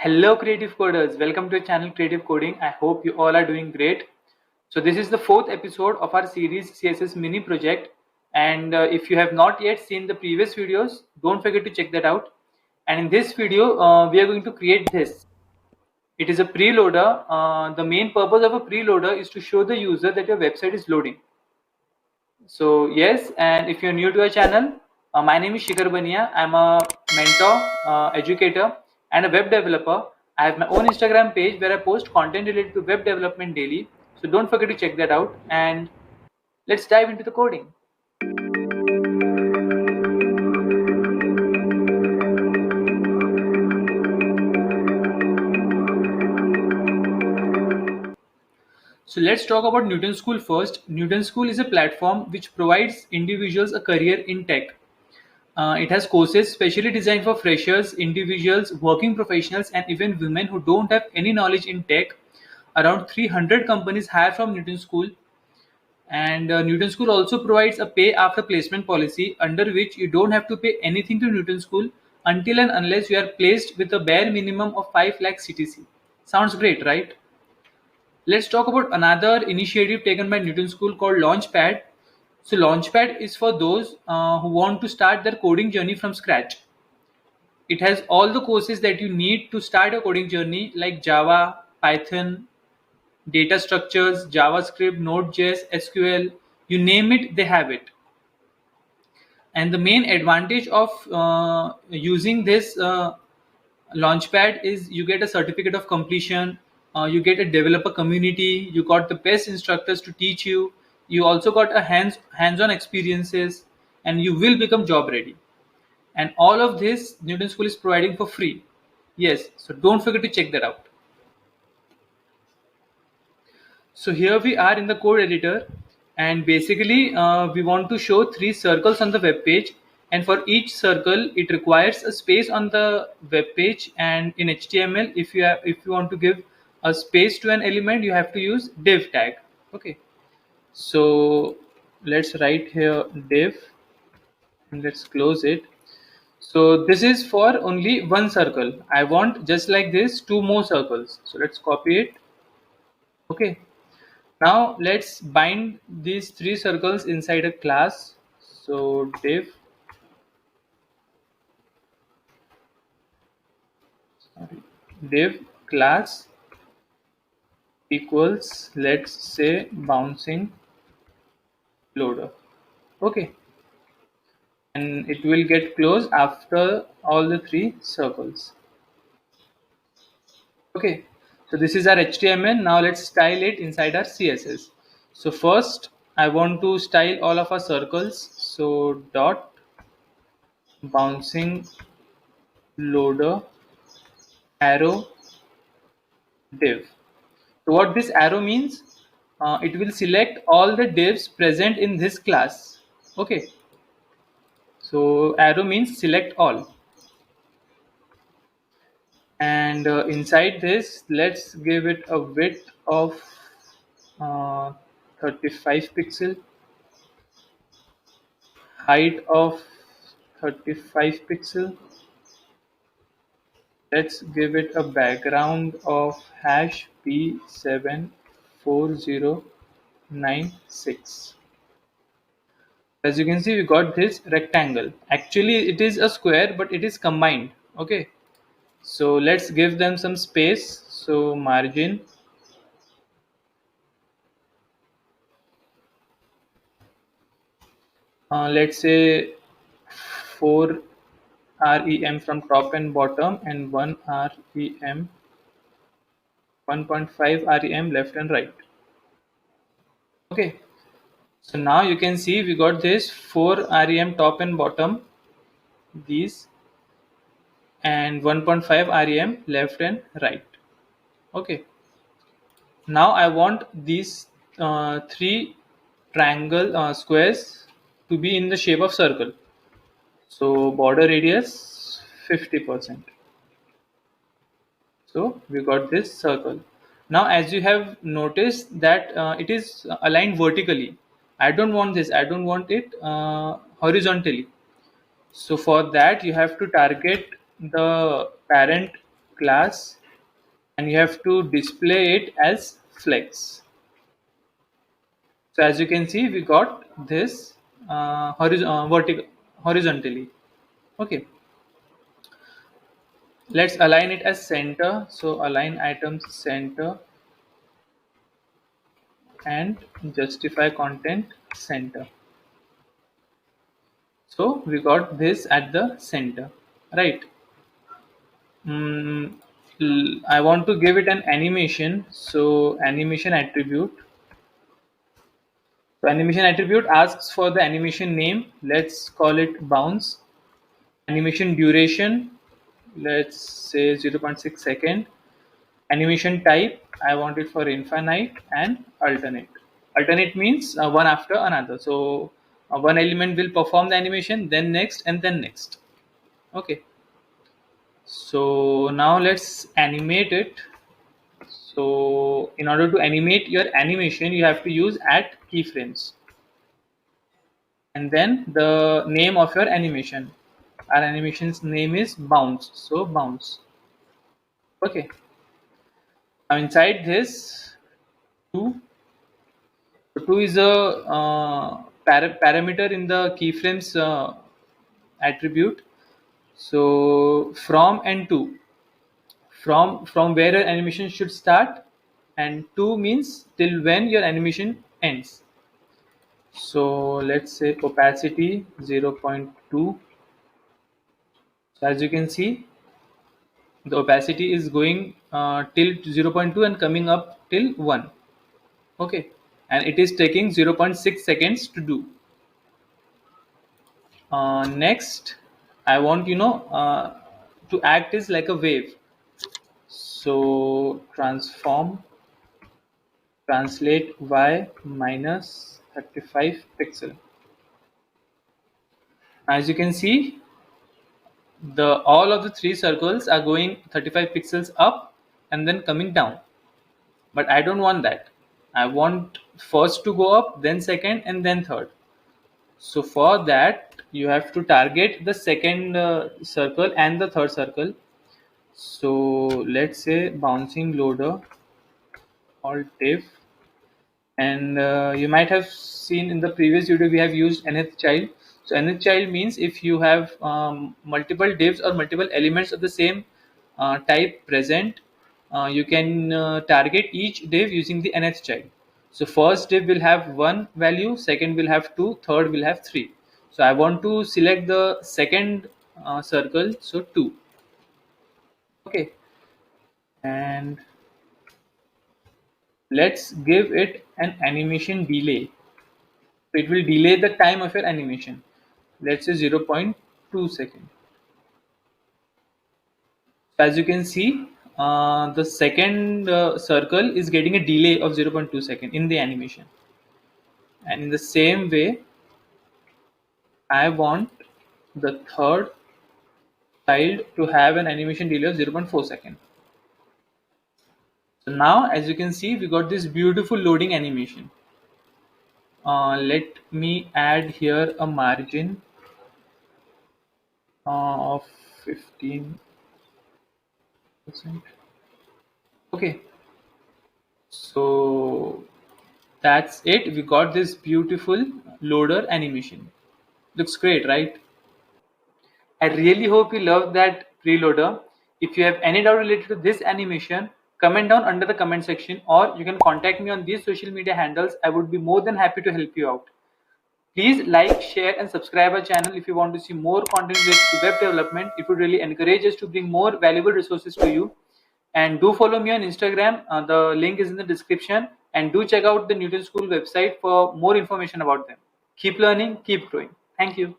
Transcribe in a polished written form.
Hello creative coders, welcome to your channel Creative Coding. I hope you all are doing great. So this is the fourth episode of our series CSS mini project, and if you have not yet seen the previous videos, don't forget to check that out. And in this video we are going to create this. It is a preloader. The main purpose of a preloader is to show the user that your website is loading. So yes, and if you're new to our channel, my name is Shikhar Bania. I'm a mentor, educator, and a web developer. I have my own Instagram page where I post content related to web development daily. So don't forget to check that out. And let's dive into the coding. So let's talk about Newton School first. Newton School is a platform which provides individuals a career in tech. It has courses specially designed for freshers, individuals, working professionals, and even women who don't have any knowledge in tech. Around 300 companies hire from Newton School, and Newton School also provides a pay after placement policy under which you don't have to pay anything to Newton School until and unless you are placed with a bare minimum of 5 lakh CTC. Sounds great, right? Let's talk about another initiative taken by Newton School called Launchpad. So Launchpad is for those who want to start their coding journey from scratch. It has all the courses that you need to start a coding journey like Java, Python, data structures, JavaScript, Node.js, SQL, you name it, they have it. And the main advantage of using this Launchpad is you get a certificate of completion, you get a developer community, you got the best instructors to teach you, you also got a hands-on experiences, and you will become job ready. And all of this Newton School is providing for free. Yes, so don't forget to check that out. So here we are in the code editor, and basically we want to show 3 circles on the web page, and for each circle it requires a space on the web page. And in HTML, if you want to give a space to an element, you have to use div tag. Okay, so let's write here div and let's close it. So this is for only one circle. I want just like this 2 more circles. So let's copy it. Okay. Now let's bind these 3 circles inside a class. So div class equals, let's say, bouncing loader. Okay. And it will get closed after all the 3 circles. Okay. So this is our HTML. Now let's style it inside our CSS. So first I want to style all of our circles. So dot bouncing loader arrow div. So what this arrow means, it will select all the divs present in this class. Okay. So arrow means select all. And inside this, let's give it a width of 35 pixel, height of 35 pixel. Let's give it a background of hash P74096. As you can see, we got this rectangle. Actually it is a square, but it is combined. Okay, so let's give them some space. So margin, let's say 4 rem from top and bottom, and 1 rem, 1.5 rem left and right. Okay, so now you can see we got this 4 rem top and bottom, these, and 1.5 rem left and right. Okay, now I want these 3 triangle squares to be in the shape of circle. So border radius 50%. So we got this circle. Now as you have noticed that it is aligned vertically. I don't want this, I don't want it horizontally. So for that you have to target the parent class, and you have to display it as flex. So as you can see, we got this horizontally. Okay, let's align it as center. So align items center and justify content center. So we got this at the center, right? Mm, I want to give it an animation. So animation attribute. So animation attribute asks for the animation name. Let's call it bounce. Animation duration. Let's say 0.6 second. Animation type. I want it for infinite and alternate. Alternate means one after another. So one element will perform the animation, then next, and then next. Okay. So now let's animate it. So in order to animate your animation, you have to use at keyframes. And then the name of your animation. Our animation's name is bounce. So bounce. Okay. Now inside this, 2. So 2 is a parameter in the keyframes attribute. So from and to. From where your animation should start, and to means till when your animation ends. So let's say opacity 0.2. So as you can see, the opacity is going till 0.2 and coming up till 1. Okay, and it is taking 0.6 seconds to do. Next, I want to act is like a wave. So transform translate y minus 35 pixel. As you can see, the all of the 3 circles are going 35 pixels up and then coming down. But I don't want that. I want first to go up, then second, and then third. So for that, you have to target the second circle and the third circle. So let's say bouncing loader alt div, and you might have seen in the previous video we have used nth child. So nth child means if you have multiple divs or multiple elements of the same type present, you can target each div using the nth child. So first div will have 1 value, second will have 2, third will have 3. So I want to select the second circle, so 2. Okay, and let's give it an animation delay. So it will delay the time of your animation. Let's say 0.2 second. As you can see, the second circle is getting a delay of 0.2 second in the animation. And in the same way, I want the third child to have an animation delay of 0.4 second. So now, as you can see, we got this beautiful loading animation. Let me add here a margin of 15%. Okay, so that's it. We got this beautiful loader animation. Looks great, right? I really hope you loved that preloader. If you have any doubt related to this animation, comment down under the comment section, or you can contact me on these social media handles. I would be more than happy to help you out. Please like, share and subscribe our channel if you want to see more content related to web development. It would really encourage us to bring more valuable resources to you. And do follow me on Instagram. The link is in the description. And do check out the Newton School website for more information about them. Keep learning, keep growing. Thank you.